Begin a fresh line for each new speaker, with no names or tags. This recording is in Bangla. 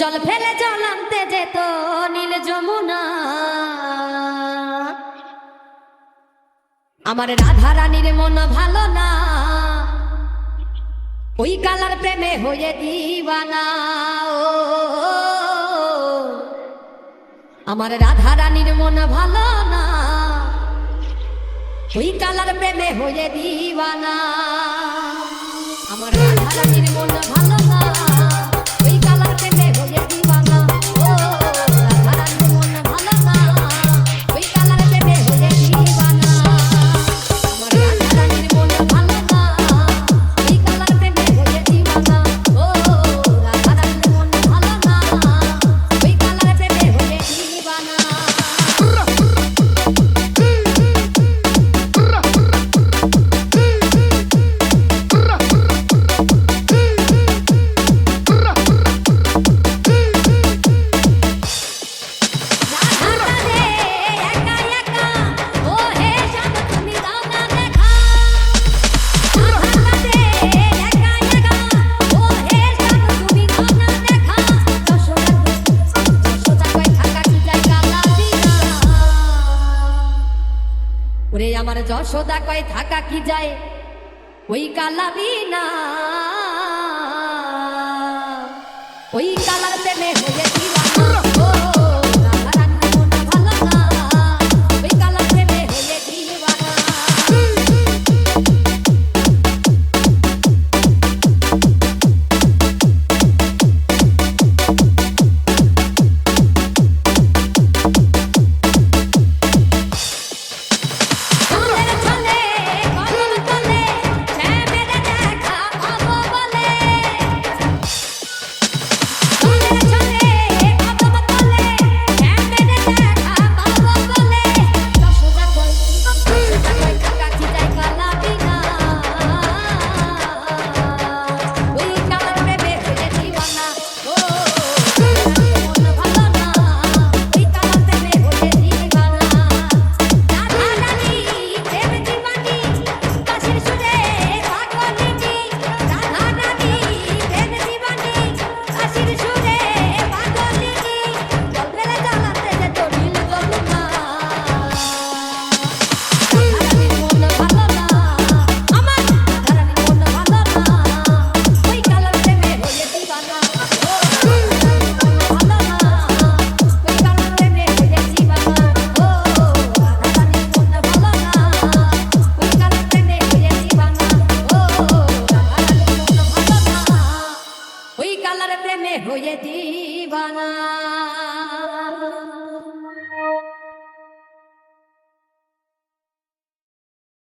জল ফেলে জল আনতে যেত নীল যমুনা। আমার রাধা রানীর মন ভালো না, ওই কালার প্রেমে হয়ে দিওয়ানা। আমার রাধা রানীর মন ভালো না, ওই কালার প্রেমে হয়ে দিওয়ানা। আমার রাধা রানীর মন ভালো না, ওই কালার প্রেমে হয়ে দিওয়ানা। ও রাধা রানীর মন ভালো না, ওই কালার প্রেমে হয়ে দিওয়ানা। আমার রাধা রানীর মন ভালো না, ওই কালার প্রেমে হয়ে দিওয়ানা। ও রাধা রানীর মন ভালো না, ওই কালার প্রেমে হয়ে দিওয়ানা। ওরে আমার যশোদা কয় থাকা কি যায় ওই কালা বিনা, ওই কালার প্রেমে হয়ে দিওয়ানা। ও রাধা রানীর মন ভালো না, ওই কালার প্রেমে হয়ে দিওয়ানা। ওই কালার প্রেমে হয়ে দিওয়ানা।